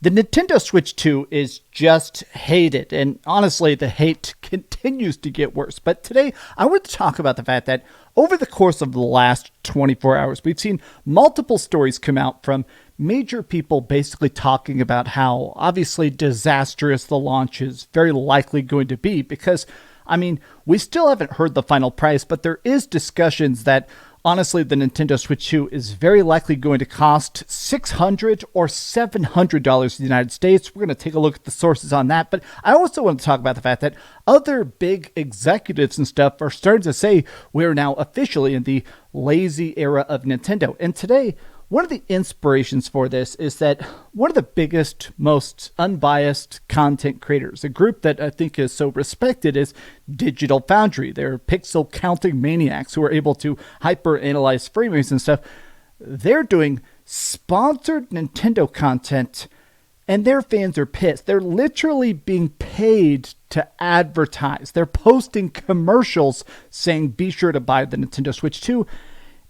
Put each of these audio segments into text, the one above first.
The Nintendo Switch 2 is just hated, and honestly, the hate continues to get worse. But today, I want to talk about the fact that over the course of the last 24 hours, we've seen multiple stories come out from major people basically talking about how obviously disastrous the launch is very likely going to be because, we still haven't heard the final price, but there is discussions that honestly, the Nintendo Switch 2 is very likely going to cost $600 or $700 in the United States. We're going to take a look at the sources on that. But I also want to talk about the fact that other big executives and stuff are starting to say we're now officially in the lazy era of Nintendo. And today, one of the inspirations for this is that one of the biggest, most unbiased content creators, a group that I think is so respected, is Digital Foundry. They're pixel counting maniacs who are able to hyper analyze frame rates and stuff. They're doing sponsored Nintendo content and their fans are pissed. They're literally being paid to advertise. They're posting commercials saying, be sure to buy the Nintendo Switch 2.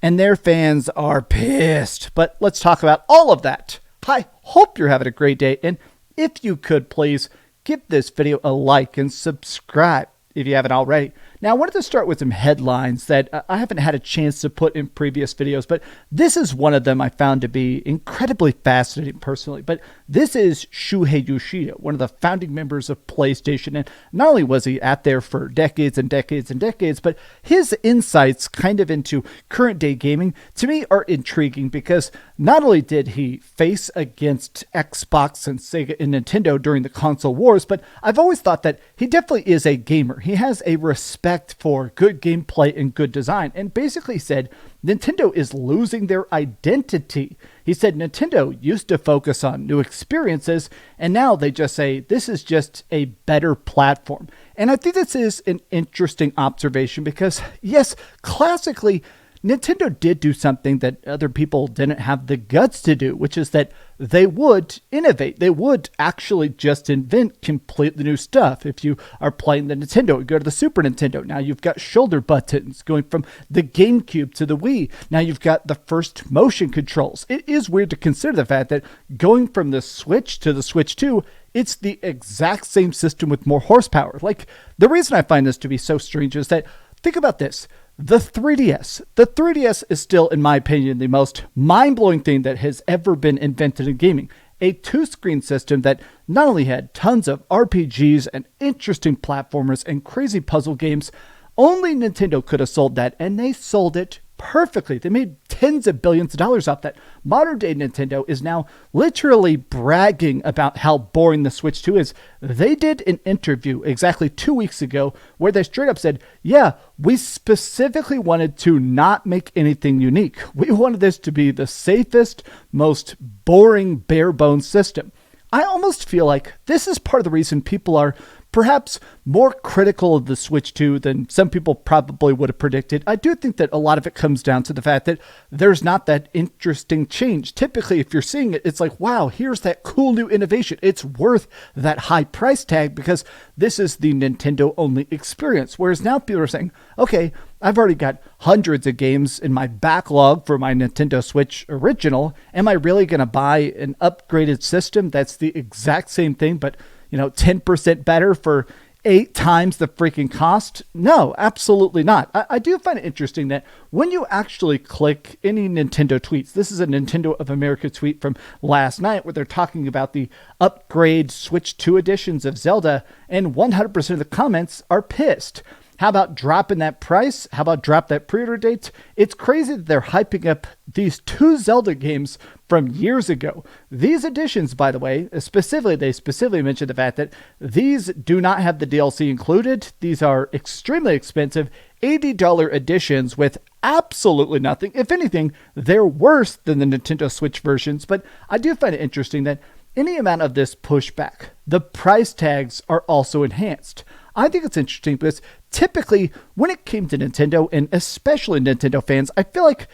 And their fans are pissed. But let's talk about all of that. I hope you're having a great day. And if you could, please give this video a like and subscribe if you haven't already. Now, I wanted to start with some headlines that I haven't had a chance to put in previous videos, but this is one of them I found to be incredibly fascinating personally. But this is Shuhei Yoshida, one of the founding members of PlayStation. And not only was he at there for decades and decades and decades, but his insights kind of into current day gaming to me are intriguing because not only did he face against Xbox and Sega and Nintendo during the console wars, but I've always thought that he definitely is a gamer. He has a respect for good gameplay and good design, and basically said Nintendo is losing their identity. He said Nintendo used to focus on new experiences, and now they just say this is just a better platform. And I think this is an interesting observation because, yes, classically, Nintendo did do something that other people didn't have the guts to do, which is that they would innovate. They would actually just invent completely new stuff. If you are playing the Nintendo, you go to the Super Nintendo. Now you've got shoulder buttons going from the GameCube to the Wii. Now you've got the first motion controls. It is weird to consider the fact that going from the Switch to the Switch 2, it's the exact same system with more horsepower. Like, the reason I find this to be so strange is that, think about this. The 3DS. The 3DS is still, in my opinion, the most mind-blowing thing that has ever been invented in gaming. A two-screen system that not only had tons of RPGs and interesting platformers and crazy puzzle games, only Nintendo could have sold that, and they sold it perfectly. They made tens of billions of dollars off that. Modern day Nintendo is now literally bragging about how boring the Switch 2 is. They did an interview exactly 2 weeks ago where they straight up said, yeah, we specifically wanted to not make anything unique. We wanted this to be the safest, most boring, bare bones system. I almost feel like this is part of the reason people are perhaps more critical of the Switch 2 than some people probably would have predicted. I do think that a lot of it comes down to the fact that there's not that interesting change. Typically, if you're seeing it, it's like, wow, here's that cool new innovation. It's worth that high price tag because this is the Nintendo-only experience. Whereas now people are saying, okay, I've already got hundreds of games in my backlog for my Nintendo Switch original. Am I really going to buy an upgraded system that's the exact same thing, but 10% better for 8 times the freaking cost? No, absolutely not. I do find it interesting that when you actually click any Nintendo tweets, this is a Nintendo of America tweet from last night where they're talking about the upgrade Switch 2 editions of Zelda, and 100% of the comments are pissed. How about dropping that price? How about drop that pre-order date? It's crazy that they're hyping up these 2 Zelda games from years ago. These editions, by the way, they specifically mentioned the fact that these do not have the DLC included. These are extremely expensive $80 editions with absolutely nothing. If anything, they're worse than the Nintendo Switch versions. But I do find it interesting that any amount of this pushback, the price tags are also enhanced. I think it's interesting because typically when it came to Nintendo, and especially Nintendo fans, I feel like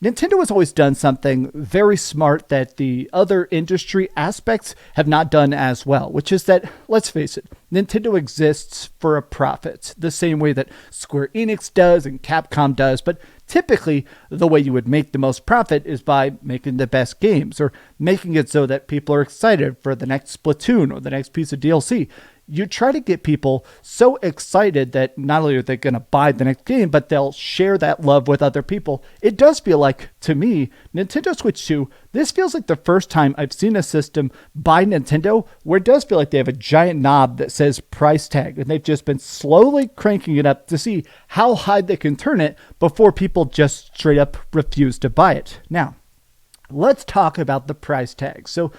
Nintendo has always done something very smart that the other industry aspects have not done as well, which is that, let's face it, Nintendo exists for a profit, the same way that Square Enix does and Capcom does, but typically the way you would make the most profit is by making the best games or making it so that people are excited for the next Splatoon or the next piece of DLC. You try to get people so excited that not only are they going to buy the next game, but they'll share that love with other people. It does feel like, to me, Nintendo Switch 2, this feels like the first time I've seen a system by Nintendo where it does feel like they have a giant knob that says price tag, and they've just been slowly cranking it up to see how high they can turn it before people just straight up refuse to buy it. Now, let's talk about the price tag. So,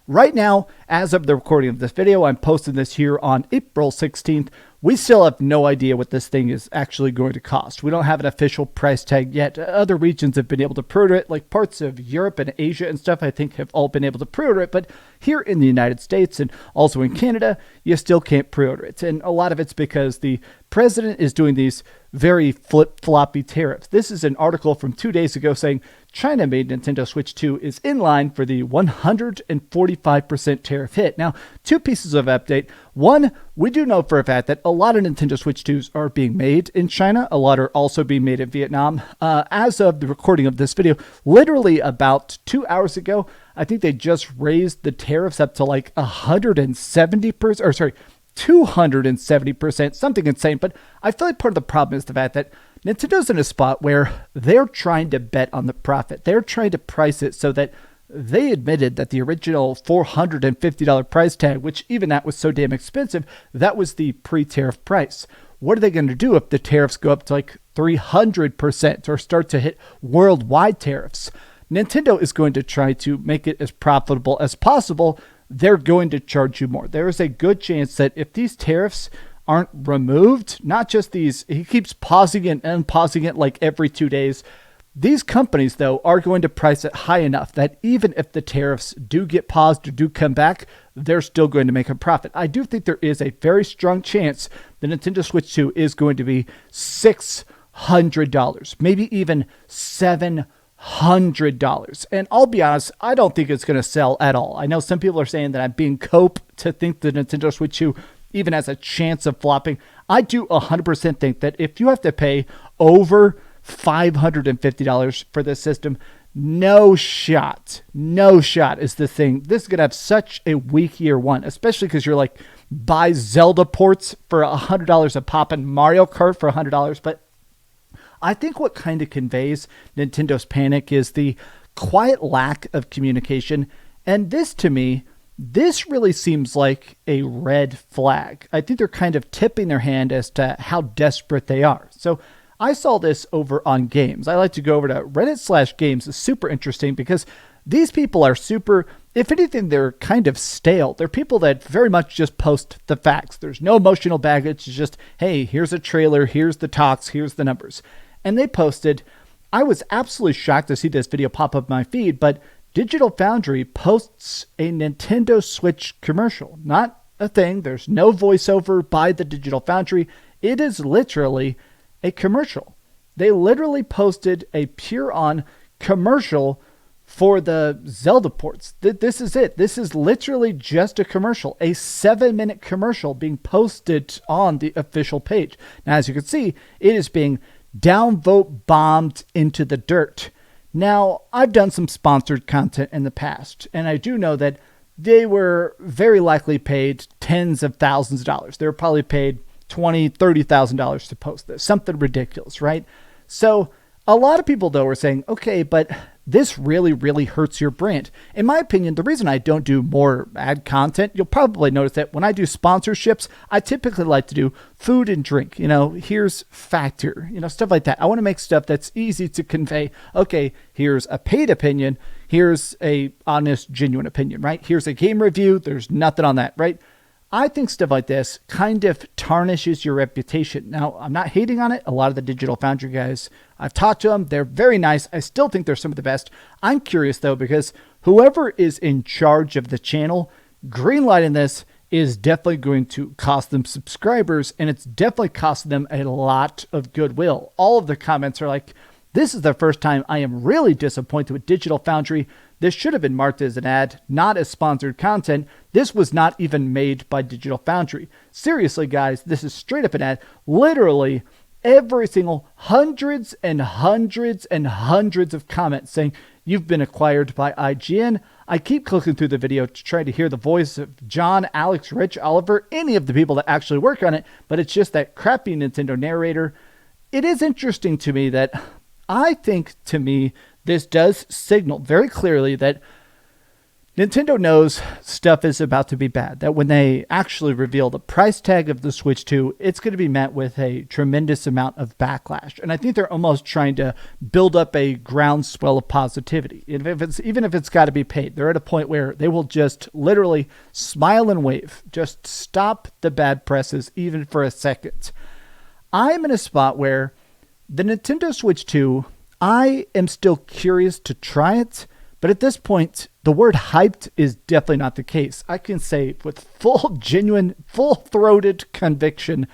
right now, as of the recording of this video, I'm posting this here on April 16th. We still have no idea what this thing is actually going to cost. We don't have an official price tag yet. Other regions have been able to pre-order it, like parts of Europe and Asia and stuff, I think have all been able to pre-order it. But here in the United States and also in Canada, you still can't pre-order it. And a lot of it's because the president is doing these very flip-floppy tariffs. This is an article from 2 days ago saying China-made Nintendo Switch 2 is in line for the 145% tariff hit. Now, two pieces of update. One, we do know for a fact that a lot of Nintendo Switch 2s are being made in China. A lot are also being made in Vietnam. As of the recording of this video, literally about 2 hours ago, I think they just raised the tariffs up to like 170%, or sorry, 270%, something insane. But I feel like part of the problem is the fact that Nintendo's in a spot where they're trying to bet on the profit. They're trying to price it so that they admitted that the original $450 price tag, which even that was so damn expensive, that was the pre-tariff price. What are they going to do if the tariffs go up to like 300% or start to hit worldwide tariffs? Nintendo is going to try to make it as profitable as possible. They're going to charge you more. There is a good chance that if these tariffs aren't removed, not just these, he keeps pausing it and unpausing it like every 2 days. These companies, though, are going to price it high enough that even if the tariffs do get paused or do come back, they're still going to make a profit. I do think there is a very strong chance the Nintendo Switch 2 is going to be $600, maybe even $700. And I'll be honest, I don't think it's going to sell at all. I know some people are saying that I'm being cope to think the Nintendo Switch 2 even has a chance of flopping. I do 100% think that if you have to pay over $550 for this system, no shot is the thing. This is going to have such a weak year one, especially because you're like, buy Zelda ports for $100 a pop and Mario Kart for $100. But I think what kind of conveys Nintendo's panic is the quiet lack of communication. And this, to me, this really seems like a red flag. I think they're kind of tipping their hand as to how desperate they are. So I saw this over on Games. I like to go over to Reddit/Games. It's super interesting because these people are super, if anything, they're kind of stale. They're people that very much just post the facts. There's no emotional baggage. It's just, hey, here's a trailer, here's the talks, here's the numbers. And they posted, I was absolutely shocked to see this video pop up my feed, but Digital Foundry posts a Nintendo Switch commercial. Not a thing. There's no voiceover by the Digital Foundry. It is literally a commercial. They literally posted a pure-on commercial for the Zelda ports. This is it. This is literally just a commercial, a 7-minute commercial being posted on the official page. Now, as you can see, it is being downvote bombed into the dirt. Now, I've done some sponsored content in the past, and I do know that they were very likely paid tens of thousands of dollars. They were probably paid $20,000, $30,000 to post this. Something ridiculous, right? So a lot of people, though, are saying, okay, but this really, really hurts your brand. In my opinion, the reason I don't do more ad content, you'll probably notice that when I do sponsorships, I typically like to do food and drink. Here's Factor, stuff like that. I want to make stuff that's easy to convey. Okay, here's a paid opinion. Here's a honest, genuine opinion, right? Here's a game review. There's nothing on that, right? I think stuff like this kind of tarnishes your reputation. Now, I'm not hating on it. A lot of the Digital Foundry guys, I've talked to them. They're very nice. I still think they're some of the best. I'm curious, though, because whoever is in charge of the channel, greenlighting this is definitely going to cost them subscribers, and it's definitely costing them a lot of goodwill. All of the comments are like, This is the first time I am really disappointed with Digital Foundry. This should have been marked as an ad, not as sponsored content. This was not even made by Digital Foundry. Seriously, guys, this is straight up an ad. Literally, every single hundreds and hundreds and hundreds of comments saying, "You've been acquired by IGN." I keep clicking through the video to try to hear the voice of John, Alex, Rich, Oliver, any of the people that actually work on it, but it's just that crappy Nintendo narrator. It is interesting to me that I think, to me, this does signal very clearly that Nintendo knows stuff is about to be bad, that when they actually reveal the price tag of the Switch 2, it's going to be met with a tremendous amount of backlash. And I think they're almost trying to build up a groundswell of positivity. Even if it's got to be paid, they're at a point where they will just literally smile and wave, just stop the bad presses even for a second. I'm in a spot where the Nintendo Switch 2, I am still curious to try it, but at this point, the word hyped is definitely not the case. I can say with genuine, full-throated conviction,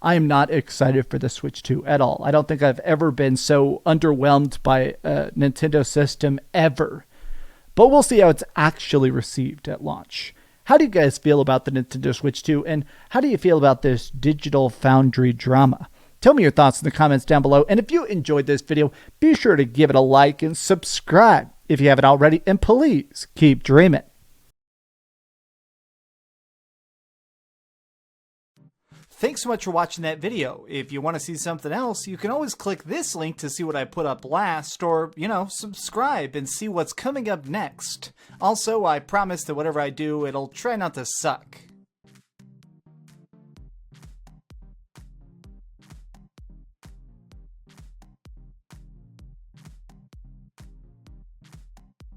I am not excited for the Switch 2 at all. I don't think I've ever been so underwhelmed by a Nintendo system ever. But we'll see how it's actually received at launch. How do you guys feel about the Nintendo Switch 2, and how do you feel about this Digital Foundry drama? Tell me your thoughts in the comments down below, and if you enjoyed this video, be sure to give it a like and subscribe if you haven't already, and please keep dreaming. Thanks so much for watching that video. If you want to see something else, you can always click this link to see what I put up last, or, subscribe and see what's coming up next. Also, I promise that whatever I do, it'll try not to suck.